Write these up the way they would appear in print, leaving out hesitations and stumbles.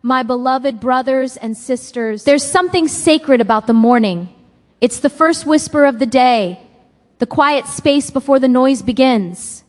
My beloved brothers and sisters, there's something sacred about the morning. It's the first whisper of the day, the quiet space before the noise begins.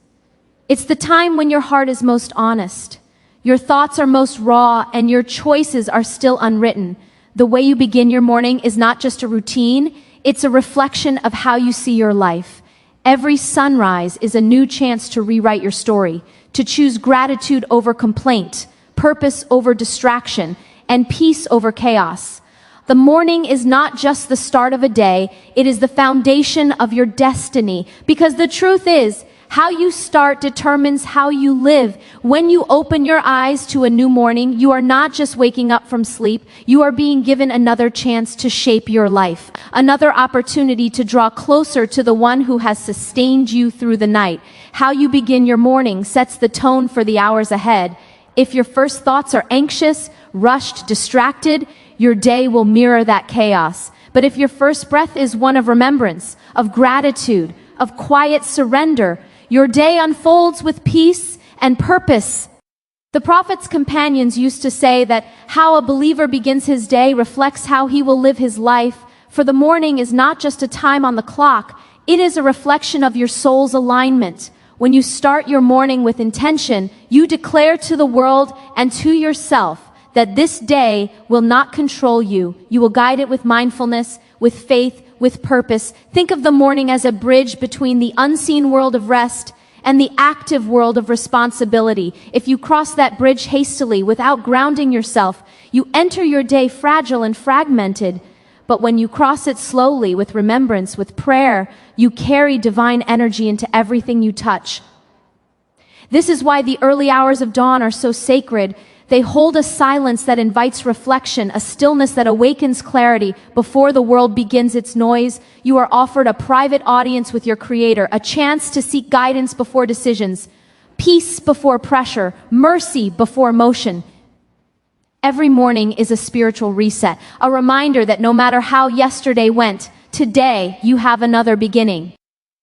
It's the time when your heart is most honest, your thoughts are most raw, and your choices are still unwritten. The way you begin your morning is not just a routine, it's a reflection of how you see your life. Every sunrise is a new chance to rewrite your story, to choose gratitude over complaint, purpose over distraction, and peace over chaos. The morning is not just the start of a day, it is the foundation of your destiny. Because the truth is, how you start determines how you live. When you open your eyes to a new morning, you are not just waking up from sleep, you are being given another chance to shape your life. Another opportunity to draw closer to the one who has sustained you through the night. How you begin your morning sets the tone for the hours ahead. If your first thoughts are anxious, rushed, distracted, your day will mirror that chaos. But if your first breath is one of remembrance, of gratitude, of quiet surrender, your day unfolds with peace and purpose. The Prophet's companions used to say that how a believer begins his day reflects how he will live his life, for the morning is not just a time on the clock, it is a reflection of your soul's alignment. When you start your morning with intention, you declare to the world and to yourself that this day will not control you. You will guide it with mindfulness, with faith, with purpose. Think of the morning as a bridge between the unseen world of rest and the active world of responsibility. If you cross that bridge hastily without grounding yourself, you enter your day fragile and fragmented. But when you cross it slowly with remembrance, with prayer, you carry divine energy into everything you touch. This is why the early hours of dawn are so sacred. They hold a silence that invites reflection, a stillness that awakens clarity. Before the world begins its noise, you are offered a private audience with your Creator, a chance to seek guidance before decisions, peace before pressure, mercy before motion. Every morning is a spiritual reset, a reminder that no matter how yesterday went, today you have another beginning.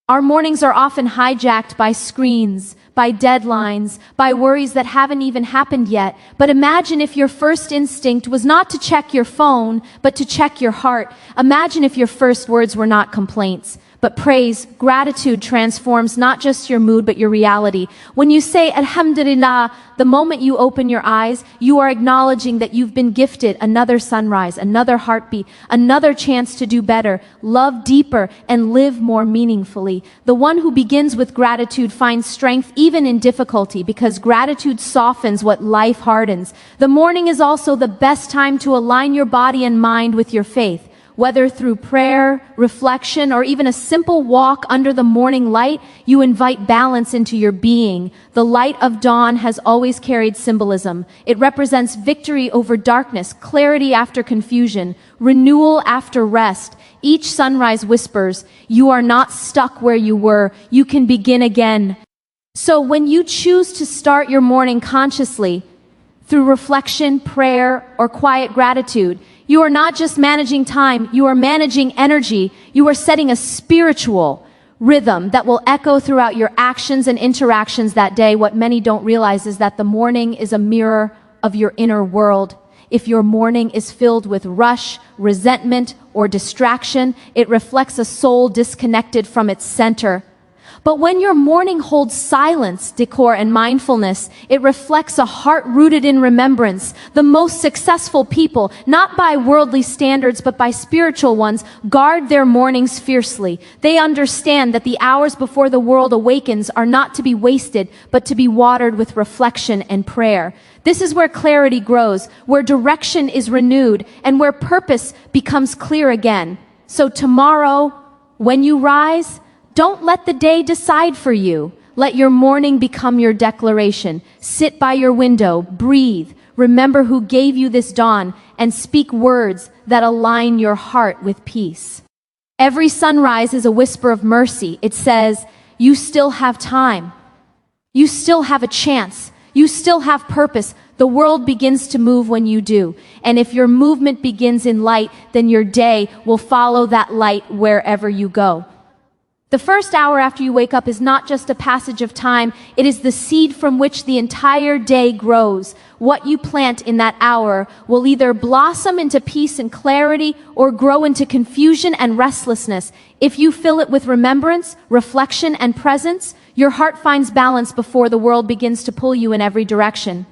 Our mornings are often hijacked by screens, by deadlines, by worries that haven't even happened yet. But imagine if your first instinct was not to check your phone, but to check your heart. Imagine if your first words were not complaints, but praise. Gratitude transforms not just your mood, but your reality. When you say Alhamdulillah, the moment you open your eyes, you are acknowledging that you've been gifted another sunrise, another heartbeat, another chance to do better, love deeper, and live more meaningfully. The one who begins with gratitude finds strength even in difficulty, because gratitude softens what life hardens. The morning is also the best time to align your body and mind with your faith. Whether through prayer, reflection, or even a simple walk under the morning light, you invite balance into your being. The light of dawn has always carried symbolism. It represents victory over darkness, clarity after confusion, renewal after rest. Each sunrise whispers, you are not stuck where you were, you can begin again. So when you choose to start your morning consciously, through reflection, prayer, or quiet gratitude, you are not just managing time, you are managing energy. You are setting a spiritual rhythm that will echo throughout your actions and interactions that day. What many don't realize is that the morning is a mirror of your inner world. If your morning is filled with rush, resentment, or distraction, it reflects a soul disconnected from its center. But when your morning holds silence, decor, and mindfulness, it reflects a heart rooted in remembrance. The most successful people, not by worldly standards but by spiritual ones, guard their mornings fiercely. They understand that the hours before the world awakens are not to be wasted, but to be watered with reflection and prayer. This is where clarity grows, where direction is renewed, and where purpose becomes clear again. So tomorrow, when you rise, don't let the day decide for you. Let your morning become your declaration. Sit by your window, breathe, remember who gave you this dawn, and speak words that align your heart with peace. Every sunrise is a whisper of mercy. It says, you still have time. You still have a chance. You still have purpose. The world begins to move when you do. And if your movement begins in light, then your day will follow that light wherever you go. The first hour after you wake up is not just a passage of time, it is the seed from which the entire day grows. What you plant in that hour will either blossom into peace and clarity or grow into confusion and restlessness. If you fill it with remembrance, reflection, and presence, your heart finds balance before the world begins to pull you in every direction.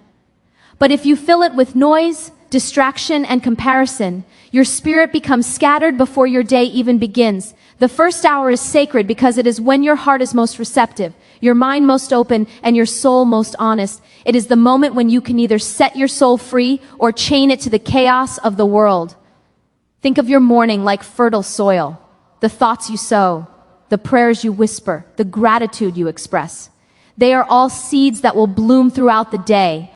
But if you fill it with noise, distraction, and comparison, your spirit becomes scattered before your day even begins. The first hour is sacred because it is when your heart is most receptive, your mind most open, and your soul most honest. It is the moment when you can either set your soul free or chain it to the chaos of the world. Think of your morning like fertile soil. The thoughts you sow, the prayers you whisper, the gratitude you express. They are all seeds that will bloom throughout the day.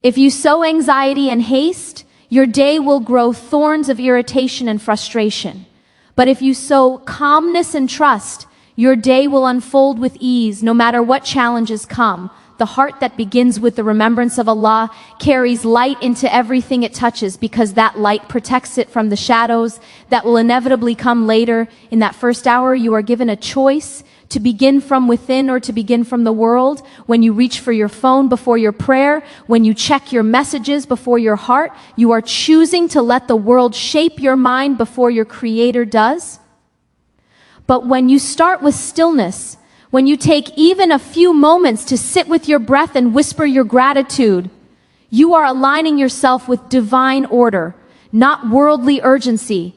If you sow anxiety and haste, your day will grow thorns of irritation and frustration. But if you sow calmness and trust, your day will unfold with ease no matter what challenges come. The heart that begins with the remembrance of Allah carries light into everything it touches because that light protects it from the shadows that will inevitably come later. In that first hour, you are given a choice to begin from within or to begin from the world. When you reach for your phone before your prayer, when you check your messages before your heart, you are choosing to let the world shape your mind before your Creator does. But when you start with stillness, when you take even a few moments to sit with your breath and whisper your gratitude, you are aligning yourself with divine order, not worldly urgency.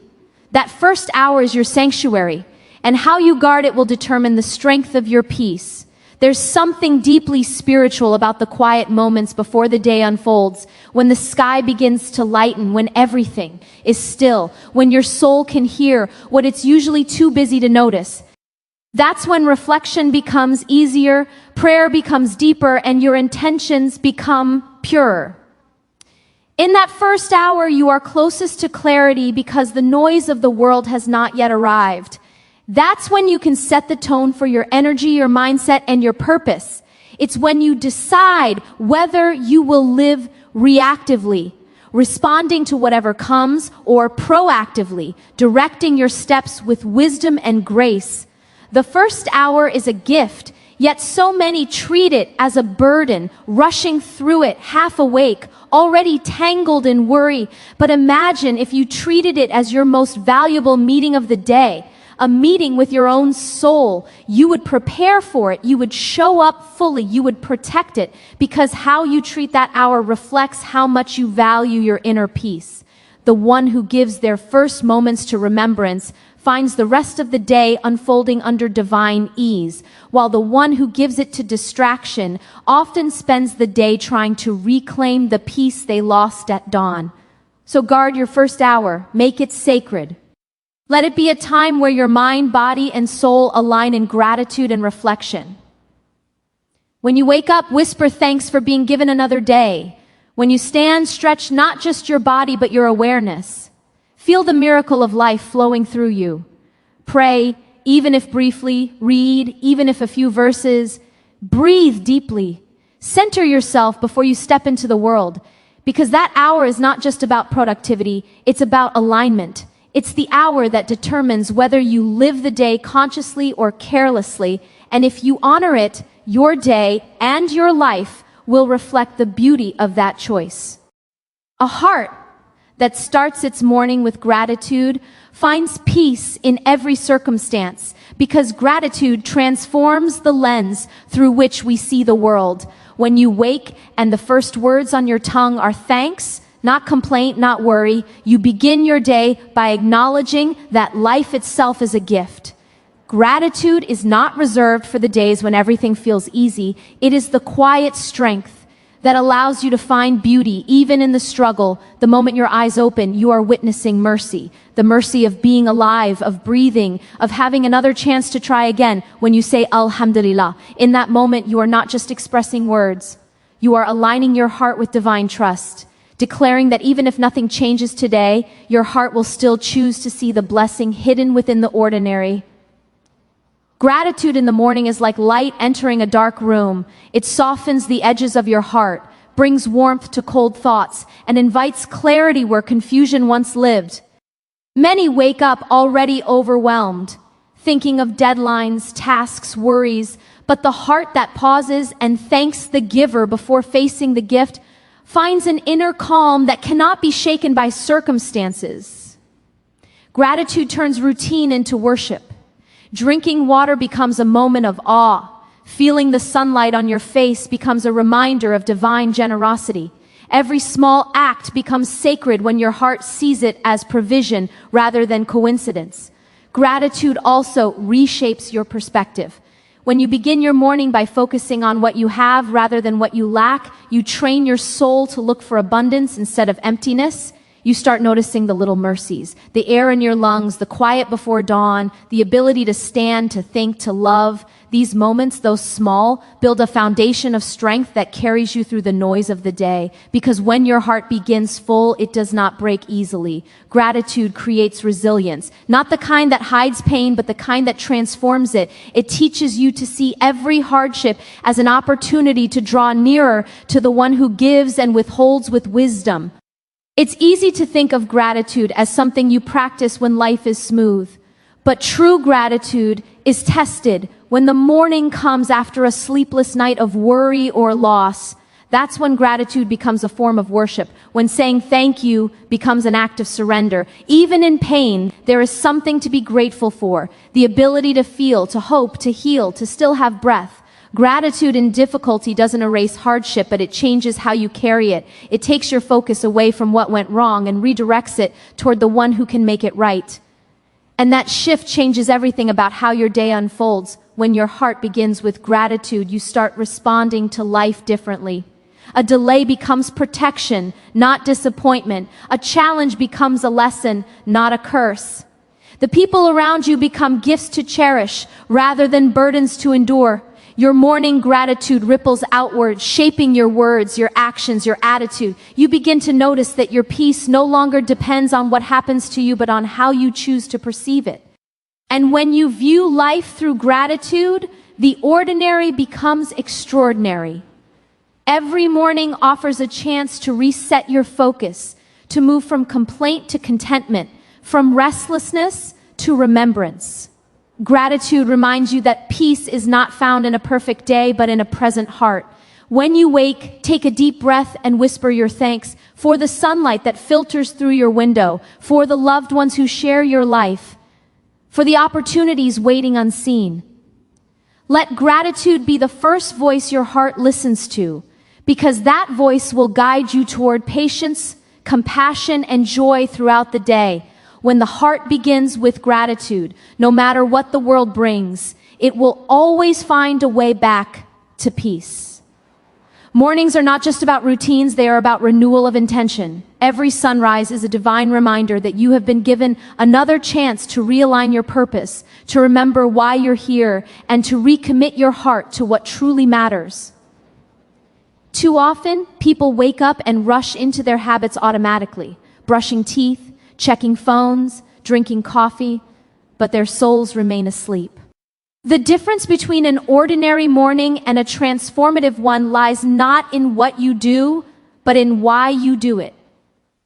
That first hour is your sanctuary, and how you guard it will determine the strength of your peace. There's something deeply spiritual about the quiet moments before the day unfolds, when the sky begins to lighten, when everything is still, when your soul can hear what it's usually too busy to notice. That's when reflection becomes easier, prayer becomes deeper, and your intentions become purer. In that first hour, you are closest to clarity because the noise of the world has not yet arrived. That's when you can set the tone for your energy, your mindset, and your purpose. It's when you decide whether you will live reactively, responding to whatever comes, or proactively, directing your steps with wisdom and grace. The first hour is a gift, yet so many treat it as a burden, rushing through it half awake, already tangled in worry. But imagine if you treated it as your most valuable meeting of the day. A meeting with your own soul. You would prepare for it. You would show up fully. You would protect it because how you treat that hour reflects how much you value your inner peace. The one who gives their first moments to remembrance finds the rest of the day unfolding under divine ease, while the one who gives it to distraction often spends the day trying to reclaim the peace they lost at dawn. So guard your first hour. Make it sacred. Let it be a time where your mind, body, and soul align in gratitude and reflection. When you wake up, whisper thanks for being given another day. When you stand, stretch not just your body, but your awareness. Feel the miracle of life flowing through you. Pray, even if briefly. Read, even if a few verses. Breathe deeply. Center yourself before you step into the world. Because that hour is not just about productivity, it's about alignment. It's the hour that determines whether you live the day consciously or carelessly, and if you honor it, your day and your life will reflect the beauty of that choice. A heart that starts its morning with gratitude finds peace in every circumstance, because gratitude transforms the lens through which we see the world. When you wake and the first words on your tongue are thanks, not complaint, not worry. You begin your day by acknowledging that life itself is a gift. Gratitude is not reserved for the days when everything feels easy. It is the quiet strength that allows you to find beauty even in the struggle. The moment your eyes open, you are witnessing mercy. The mercy of being alive, of breathing, of having another chance to try again. When you say Alhamdulillah, in that moment you are not just expressing words. You are aligning your heart with divine trust, declaring that even if nothing changes today, your heart will still choose to see the blessing hidden within the ordinary. Gratitude in the morning is like light entering a dark room. It softens the edges of your heart, brings warmth to cold thoughts, and invites clarity where confusion once lived. Many wake up already overwhelmed, thinking of deadlines, tasks, worries, but the heart that pauses and thanks the giver before facing the gift finds an inner calm that cannot be shaken by circumstances. Gratitude turns routine into worship. Drinking water becomes a moment of awe. Feeling the sunlight on your face becomes a reminder of divine generosity. Every small act becomes sacred when your heart sees it as provision rather than coincidence. Gratitude also reshapes your perspective. When you begin your morning by focusing on what you have rather than what you lack, you train your soul to look for abundance instead of emptiness. You start noticing the little mercies, the air in your lungs, the quiet before dawn, the ability to stand, to think, to love. These moments, though small, build a foundation of strength that carries you through the noise of the day. Because when your heart begins full, it does not break easily. Gratitude creates resilience, not the kind that hides pain, but the kind that transforms it. It teaches you to see every hardship as an opportunity to draw nearer to the one who gives and withholds with wisdom. It's easy to think of gratitude as something you practice when life is smooth, but true gratitude is tested when the morning comes after a sleepless night of worry or loss. That's when gratitude becomes a form of worship, when saying thank you becomes an act of surrender. Even in pain, there is something to be grateful for, the ability to feel, to hope, to heal, to still have breath. Gratitude in difficulty doesn't erase hardship, but it changes how you carry it. It takes your focus away from what went wrong and redirects it toward the one who can make it right. And that shift changes everything about how your day unfolds. When your heart begins with gratitude, you start responding to life differently. A delay becomes protection, not disappointment. A challenge becomes a lesson, not a curse. The people around you become gifts to cherish rather than burdens to endure. Your morning gratitude ripples outward, shaping your words, your actions, your attitude. You begin to notice that your peace no longer depends on what happens to you, but on how you choose to perceive it. And when you view life through gratitude, the ordinary becomes extraordinary. Every morning offers a chance to reset your focus, to move from complaint to contentment, from restlessness to remembrance. Gratitude reminds you that peace is not found in a perfect day, but in a present heart. When you wake, take a deep breath and whisper your thanks for the sunlight that filters through your window, for the loved ones who share your life, for the opportunities waiting unseen. Let gratitude be the first voice your heart listens to, because that voice will guide you toward patience, compassion, and joy throughout the day. When the heart begins with gratitude, no matter what the world brings, it will always find a way back to peace. Mornings are not just about routines, they are about renewal of intention. Every sunrise is a divine reminder that you have been given another chance to realign your purpose, to remember why you're here, and to recommit your heart to what truly matters. Too often, people wake up and rush into their habits automatically, brushing teeth, checking phones, drinking coffee, but their souls remain asleep. The difference between an ordinary morning and a transformative one lies not in what you do, but in why you do it.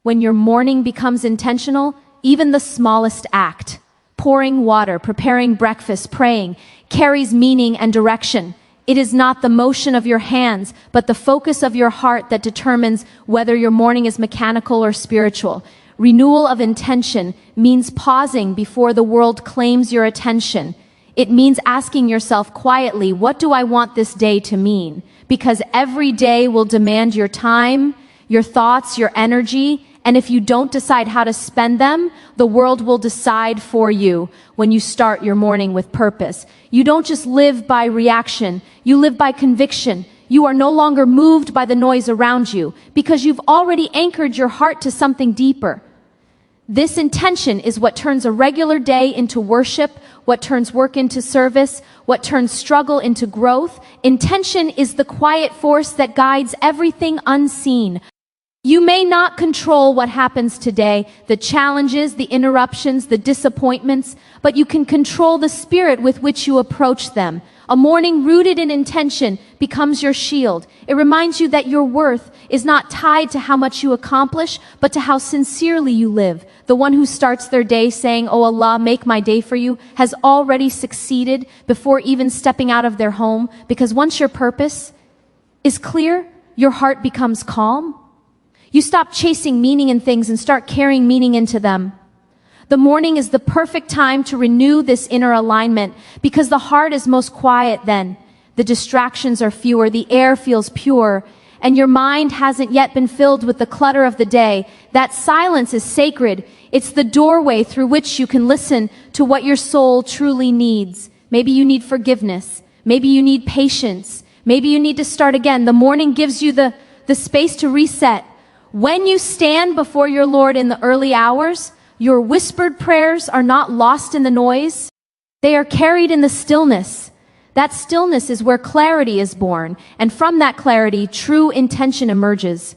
When your morning becomes intentional, even the smallest act, pouring water, preparing breakfast, praying, carries meaning and direction. It is not the motion of your hands, but the focus of your heart that determines whether your morning is mechanical or spiritual. Renewal of intention means pausing before the world claims your attention. It means asking yourself quietly, what do I want this day to mean? Because every day will demand your time, your thoughts, your energy, and if you don't decide how to spend them, the world will decide for you when you start your morning with purpose. You don't just live by reaction, you live by conviction. You are no longer moved by the noise around you because you've already anchored your heart to something deeper. This intention is what turns a regular day into worship, what turns work into service, what turns struggle into growth. Intention is the quiet force that guides everything unseen. You may not control what happens today, the challenges, the interruptions, the disappointments, but you can control the spirit with which you approach them. A morning rooted in intention becomes your shield. It reminds you that your worth is not tied to how much you accomplish, but to how sincerely you live. The one who starts their day saying, "Oh Allah, make my day for you," has already succeeded before even stepping out of their home, because once your purpose is clear, your heart becomes calm. You stop chasing meaning in things and start carrying meaning into them. The morning is the perfect time to renew this inner alignment because the heart is most quiet then. The distractions are fewer, the air feels pure, and your mind hasn't yet been filled with the clutter of the day. That silence is sacred. It's the doorway through which you can listen to what your soul truly needs. Maybe you need forgiveness. Maybe you need patience. Maybe you need to start again. The morning gives you the space to reset. When you stand before your Lord in the early hours, your whispered prayers are not lost in the noise. They are carried in the stillness. That stillness is where clarity is born, and from that clarity, true intention emerges.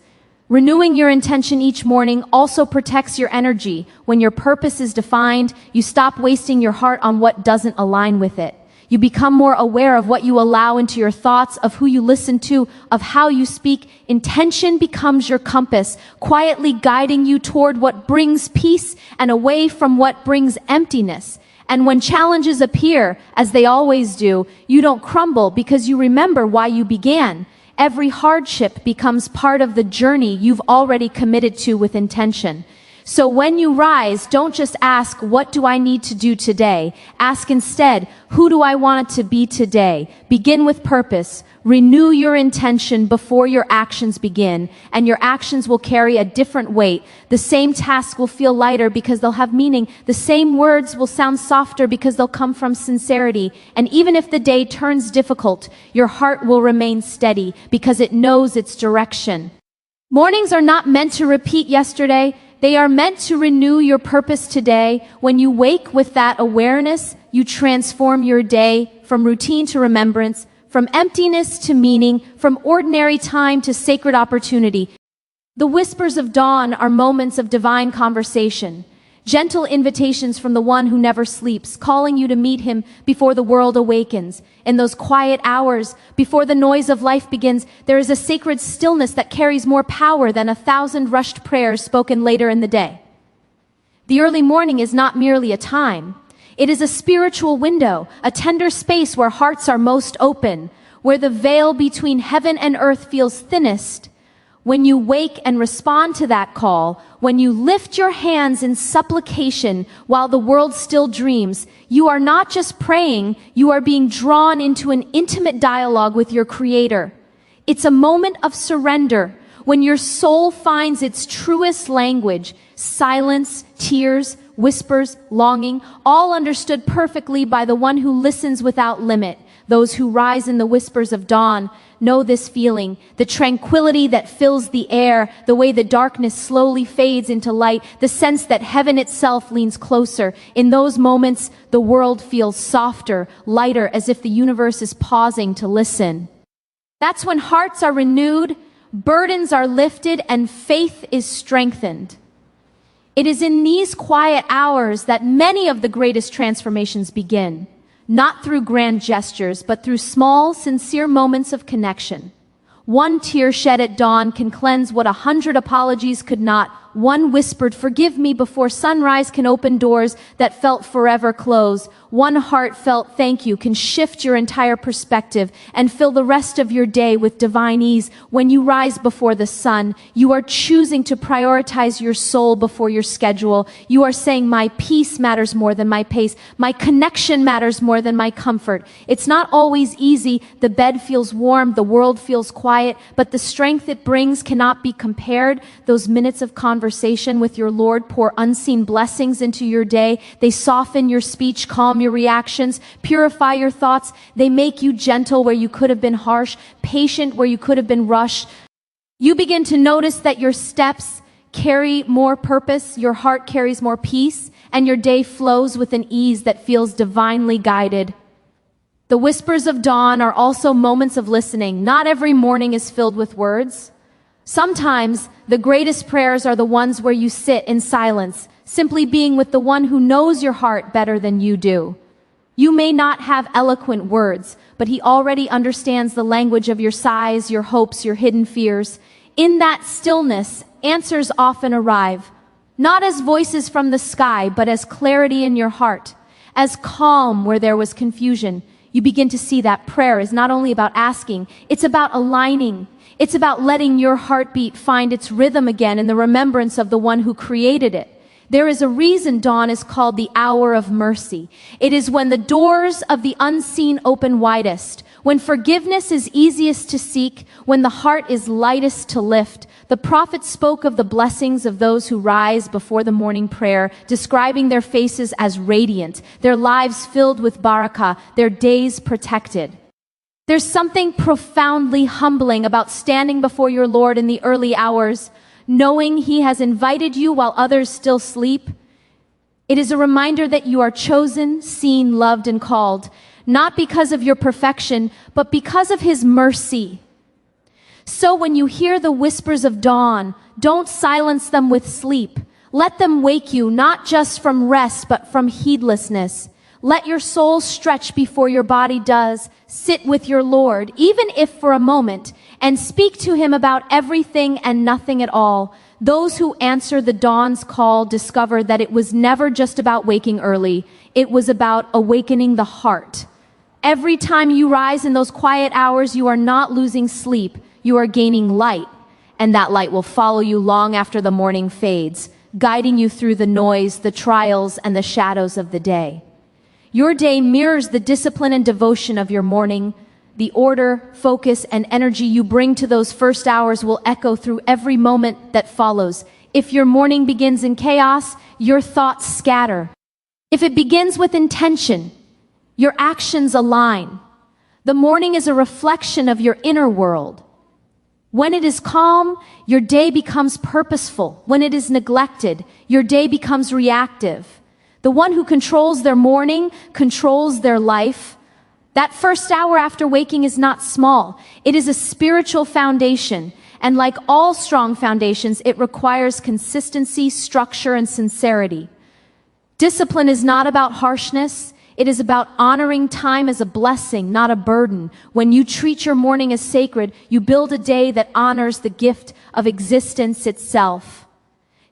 Renewing your intention each morning also protects your energy. When your purpose is defined, you stop wasting your heart on what doesn't align with it. You become more aware of what you allow into your thoughts, of who you listen to, of how you speak. Intention becomes your compass, quietly guiding you toward what brings peace and away from what brings emptiness. And when challenges appear, as they always do, you don't crumble because you remember why you began. Every hardship becomes part of the journey you've already committed to with intention. So when you rise, don't just ask, what do I need to do today? Ask instead, who do I want it to be today? Begin with purpose. Renew your intention before your actions begin, and your actions will carry a different weight. The same task will feel lighter because they'll have meaning. The same words will sound softer because they'll come from sincerity. And even if the day turns difficult, your heart will remain steady because it knows its direction. Mornings are not meant to repeat yesterday. They are meant to renew your purpose today. When you wake with that awareness, you transform your day from routine to remembrance, from emptiness to meaning, from ordinary time to sacred opportunity. The whispers of dawn are moments of divine conversation, gentle invitations from the one who never sleeps, calling you to meet him before the world awakens. In those quiet hours, before the noise of life begins, there is a sacred stillness that carries more power than 1,000 rushed prayers spoken later in the day. The early morning is not merely a time. It is a spiritual window, a tender space where hearts are most open, where the veil between heaven and earth feels thinnest. When you wake and respond to that call, when you lift your hands in supplication while the world still dreams, you are not just praying, you are being drawn into an intimate dialogue with your Creator. It's a moment of surrender, when your soul finds its truest language, silence, tears, whispers, longing, all understood perfectly by the one who listens without limit. Those who rise in the whispers of dawn know this feeling, the tranquility that fills the air, the way the darkness slowly fades into light, the sense that heaven itself leans closer. In those moments, the world feels softer, lighter, as if the universe is pausing to listen. That's when hearts are renewed, burdens are lifted, and faith is strengthened. It is in these quiet hours that many of the greatest transformations begin. Not through grand gestures, but through small, sincere moments of connection. One tear shed at dawn can cleanse what 100 apologies could not. One whispered, "Forgive me," before sunrise can open doors that felt forever closed. One heartfelt "thank you" can shift your entire perspective and fill the rest of your day with divine ease. When you rise before the sun, you are choosing to prioritize your soul before your schedule. You are saying, my peace matters more than my pace. My connection matters more than my comfort. It's not always easy. The bed feels warm. The world feels quiet. But the strength it brings cannot be compared. Those minutes of conversation with your Lord pour unseen blessings into your day. They soften your speech, calm your reactions, purify your thoughts. They make you gentle where you could have been harsh, patient where you could have been rushed. You begin to notice that your steps carry more purpose, your heart carries more peace, and your day flows with an ease that feels divinely guided. The whispers of dawn are also moments of listening. Not every morning is filled with words. Sometimes the greatest prayers are the ones where you sit in silence, simply being with the one who knows your heart better than you do. You may not have eloquent words, but he already understands the language of your sighs, your hopes, your hidden fears. In that stillness, answers often arrive, not as voices from the sky, but as clarity in your heart, as calm where there was confusion. You begin to see that prayer is not only about asking, it's about aligning. It's about letting your heartbeat find its rhythm again in the remembrance of the one who created it. There is a reason dawn is called the hour of mercy. It is when the doors of the unseen open widest, when forgiveness is easiest to seek, when the heart is lightest to lift. The prophet spoke of the blessings of those who rise before the morning prayer, describing their faces as radiant, their lives filled with barakah, their days protected. There's something profoundly humbling about standing before your Lord in the early hours, knowing he has invited you while others still sleep. It is a reminder that you are chosen, seen, loved, and called, not because of your perfection, but because of his mercy. So when you hear the whispers of dawn, don't silence them with sleep. Let them wake you, not just from rest, but from heedlessness. Let your soul stretch before your body does. Sit with your Lord, even if for a moment, and speak to him about everything and nothing at all. Those who answer the dawn's call discover that it was never just about waking early. It was about awakening the heart. Every time you rise in those quiet hours, you are not losing sleep. You are gaining light, and that light will follow you long after the morning fades, guiding you through the noise, the trials, and the shadows of the day. Your day mirrors the discipline and devotion of your morning. The order, focus, and energy you bring to those first hours will echo through every moment that follows. If your morning begins in chaos, your thoughts scatter. If it begins with intention, your actions align. The morning is a reflection of your inner world. When it is calm, your day becomes purposeful. When it is neglected, your day becomes reactive. The one who controls their morning controls their life. That first hour after waking is not small. It is a spiritual foundation. And like all strong foundations, it requires consistency, structure, and sincerity. Discipline is not about harshness. It is about honoring time as a blessing, not a burden. When you treat your morning as sacred, you build a day that honors the gift of existence itself.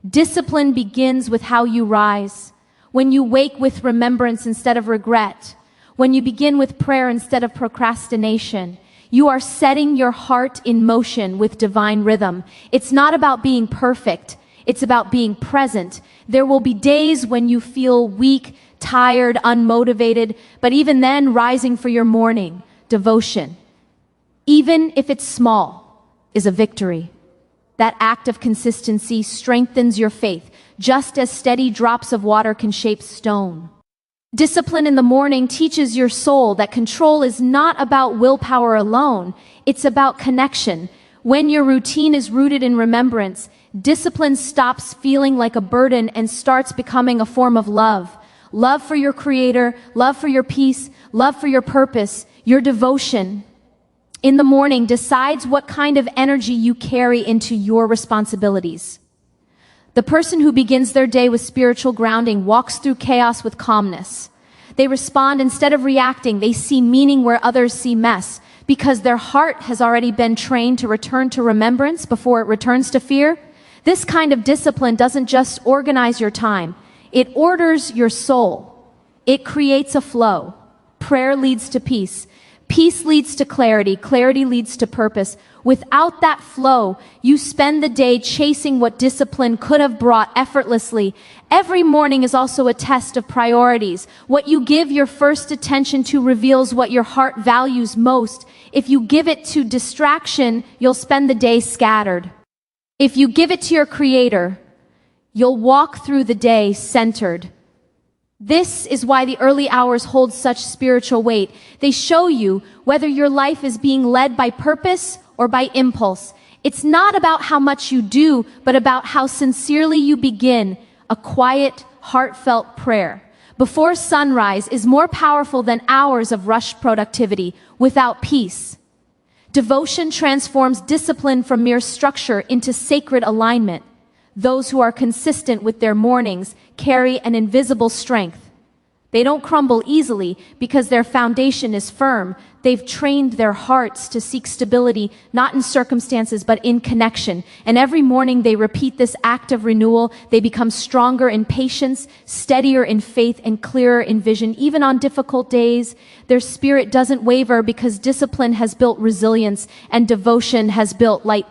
Discipline begins with how you rise. When you wake with remembrance instead of regret. When you begin with prayer instead of procrastination. You are setting your heart in motion with divine rhythm. It's not about being perfect. It's about being present. There will be days when you feel weak, tired, unmotivated, but even then, rising for your morning devotion, even if it's small, is a victory. That act of consistency strengthens your faith, just as steady drops of water can shape stone. Discipline in the morning teaches your soul that control is not about willpower alone. It's about connection. When your routine is rooted in remembrance, discipline stops feeling like a burden and starts becoming a form of love. Love for your Creator, love for your peace, love for your purpose. Your devotion in the morning decides what kind of energy you carry into your responsibilities. The person who begins their day with spiritual grounding walks through chaos with calmness. They respond instead of reacting. They see meaning where others see mess, because their heart has already been trained to return to remembrance before it returns to fear. This kind of discipline doesn't just organize your time. It orders your soul. It creates a flow. Prayer leads to peace. Peace leads to clarity. Clarity leads to purpose. Without that flow, you spend the day chasing what discipline could have brought effortlessly. Every morning is also a test of priorities. What you give your first attention to reveals what your heart values most. If you give it to distraction, you'll spend the day scattered. If you give it to your Creator, you'll walk through the day centered. This is why the early hours hold such spiritual weight. They show you whether your life is being led by purpose or by impulse. It's not about how much you do, but about how sincerely you begin. A quiet, heartfelt prayer before sunrise is more powerful than hours of rushed productivity without peace. Devotion transforms discipline from mere structure into sacred alignment. Those who are consistent with their mornings carry an invisible strength. They don't crumble easily because their foundation is firm. They've trained their hearts to seek stability, not in circumstances, but in connection. And every morning they repeat this act of renewal. They become stronger in patience, steadier in faith, and clearer in vision. Even on difficult days, their spirit doesn't waver because discipline has built resilience and devotion has built light.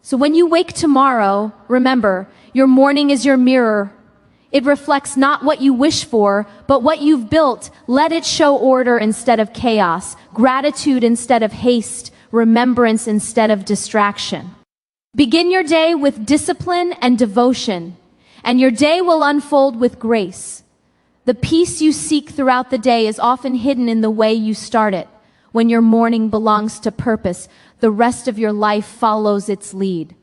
So when you wake tomorrow, remember, your morning is your mirror. It reflects not what you wish for, but what you've built. Let it show order instead of chaos, gratitude instead of haste, remembrance instead of distraction. Begin your day with discipline and devotion, and your day will unfold with grace. The peace you seek throughout the day is often hidden in the way you start it. When your morning belongs to purpose, the rest of your life follows its lead.